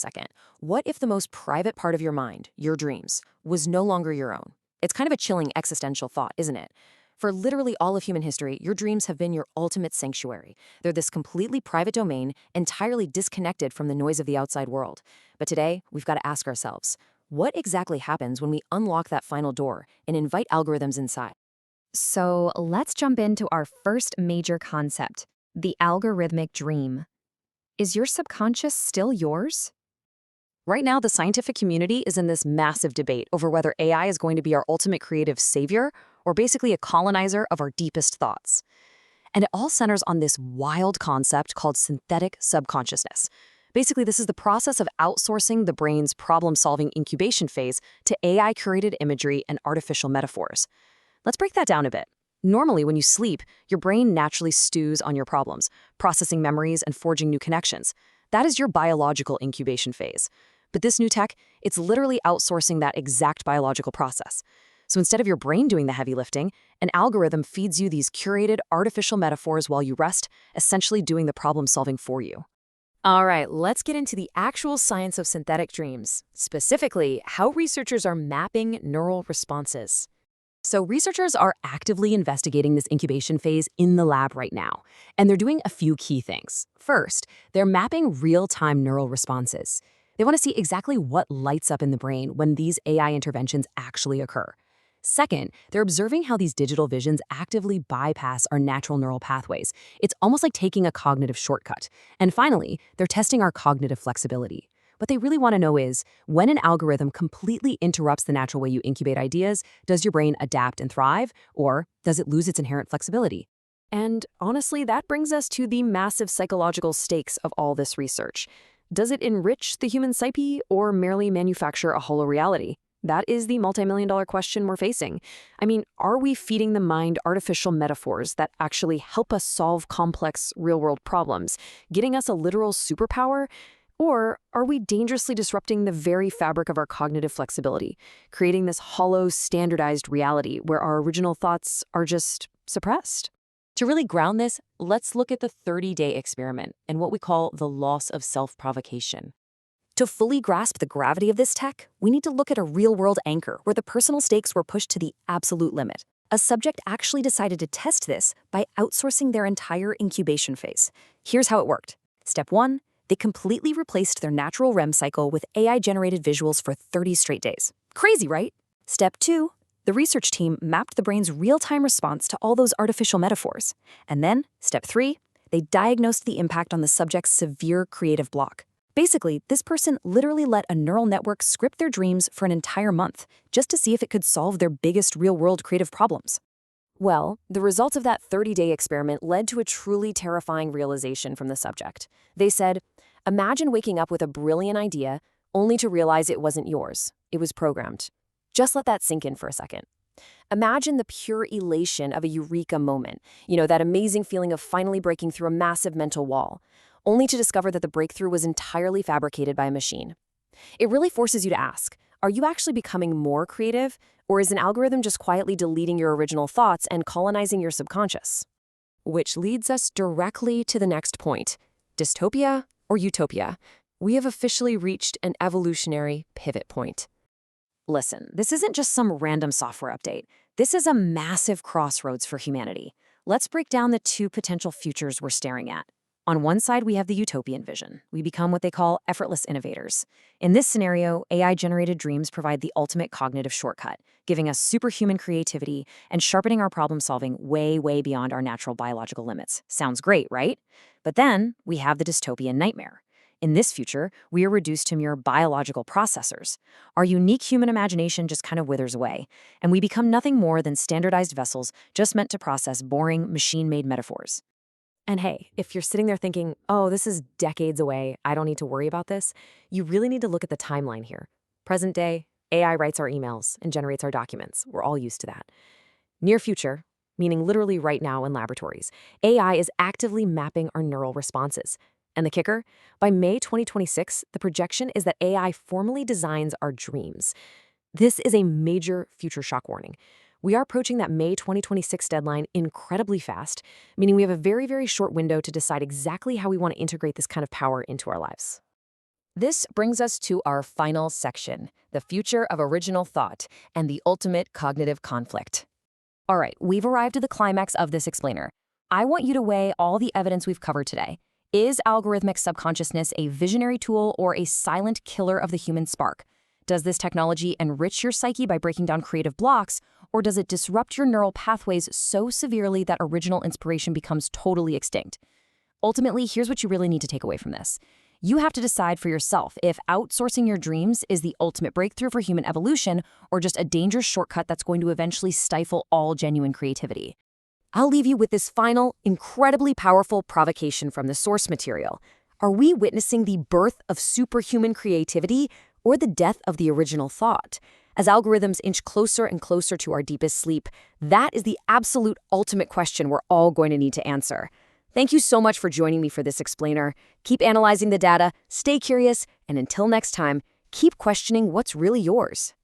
Second, what if the most private part of your mind, your dreams, was no longer your own? It's kind of a chilling existential thought, isn't it? For literally all of human history, your dreams have been your ultimate sanctuary. They're this completely private domain, entirely disconnected from the noise of the outside world. But today, we've got to ask ourselves, what exactly happens when we unlock that final door and invite algorithms inside? So let's jump into our first major concept, the algorithmic dream. Is your subconscious still yours? Right now, the scientific community is in this massive debate over whether AI is going to be our ultimate creative savior or basically a colonizer of our deepest thoughts. And it all centers on this wild concept called synthetic subconsciousness. Basically, this is the process of outsourcing the brain's problem-solving incubation phase to AI-curated imagery and artificial metaphors. Let's break that down a bit. Normally, when you sleep, your brain naturally stews on your problems, processing memories and forging new connections. That is your biological incubation phase. But this new tech, it's literally outsourcing that exact biological process. So instead of your brain doing the heavy lifting, an algorithm feeds you these curated artificial metaphors while you rest, essentially doing the problem solving for you. All right, let's get into the actual science of synthetic dreams, specifically how researchers are mapping neural responses. So researchers are actively investigating this incubation phase in the lab right now, and they're doing a few key things. First, they're mapping real-time neural responses. They want to see exactly what lights up in the brain when these AI interventions actually occur. Second, they're observing how these digital visions actively bypass our natural neural pathways. It's almost like taking a cognitive shortcut. And finally, they're testing our cognitive flexibility. What they really want to know is, when an algorithm completely interrupts the natural way you incubate ideas, does your brain adapt and thrive, or does it lose its inherent flexibility? And honestly, that brings us to the massive psychological stakes of all this research. Does it enrich the human psyche or merely manufacture a hollow reality? That is the multi-million-dollar question we're facing. I mean, are we feeding the mind artificial metaphors that actually help us solve complex real-world problems, getting us a literal superpower? Or are we dangerously disrupting the very fabric of our cognitive flexibility, creating this hollow, standardized reality where our original thoughts are just suppressed? To really ground this, let's look at the 30-day experiment and what we call the loss of self-provocation. To fully grasp the gravity of this tech, we need to look at a real-world anchor where the personal stakes were pushed to the absolute limit. A subject actually decided to test this by outsourcing their entire incubation phase. Here's how it worked. Step 1. They completely replaced their natural REM cycle with AI-generated visuals for 30 straight days. Crazy, right? Step 2. The research team mapped the brain's real-time response to all those artificial metaphors. And then, Step 3, they diagnosed the impact on the subject's severe creative block. Basically, this person literally let a neural network script their dreams for an entire month, just to see if it could solve their biggest real-world creative problems. Well, the results of that 30-day experiment led to a truly terrifying realization from the subject. They said, imagine waking up with a brilliant idea, only to realize it wasn't yours. It was programmed. Just let that sink in for a second. Imagine the pure elation of a eureka moment, that amazing feeling of finally breaking through a massive mental wall, only to discover that the breakthrough was entirely fabricated by a machine. It really forces you to ask, are you actually becoming more creative, or is an algorithm just quietly deleting your original thoughts and colonizing your subconscious? Which leads us directly to the next point, dystopia or utopia. We have officially reached an evolutionary pivot point. Listen, this isn't just some random software update. This is a massive crossroads for humanity. Let's break down the two potential futures we're staring at. On one side, we have the utopian vision. We become what they call effortless innovators. In this scenario, AI-generated dreams provide the ultimate cognitive shortcut, giving us superhuman creativity and sharpening our problem-solving way, way beyond our natural biological limits. Sounds great, right? But then, we have the dystopian nightmare. In this future, we are reduced to mere biological processors. Our unique human imagination just kind of withers away, and we become nothing more than standardized vessels just meant to process boring, machine-made metaphors. And hey, if you're sitting there thinking, oh, this is decades away, I don't need to worry about this, you really need to look at the timeline here. Present day, AI writes our emails and generates our documents. We're all used to that. Near future, meaning literally right now in laboratories, AI is actively mapping our neural responses. And the kicker? By May 2026, the projection is that AI formally designs our dreams. This is a major future shock warning. We are approaching that May 2026 deadline incredibly fast, meaning we have a very, very short window to decide exactly how we want to integrate this kind of power into our lives. This brings us to our final section, the future of original thought and the ultimate cognitive conflict. All right, we've arrived at the climax of this explainer. I want you to weigh all the evidence we've covered today. Is algorithmic subconsciousness a visionary tool or a silent killer of the human spark? Does this technology enrich your psyche by breaking down creative blocks, or does it disrupt your neural pathways so severely that original inspiration becomes totally extinct? Ultimately, here's what you really need to take away from this. You have to decide for yourself if outsourcing your dreams is the ultimate breakthrough for human evolution or just a dangerous shortcut that's going to eventually stifle all genuine creativity. I'll leave you with this final, incredibly powerful provocation from the source material. Are we witnessing the birth of superhuman creativity or the death of the original thought? As algorithms inch closer and closer to our deepest sleep, that is the absolute ultimate question we're all going to need to answer. Thank you so much for joining me for this explainer. Keep analyzing the data, stay curious, and until next time, keep questioning what's really yours.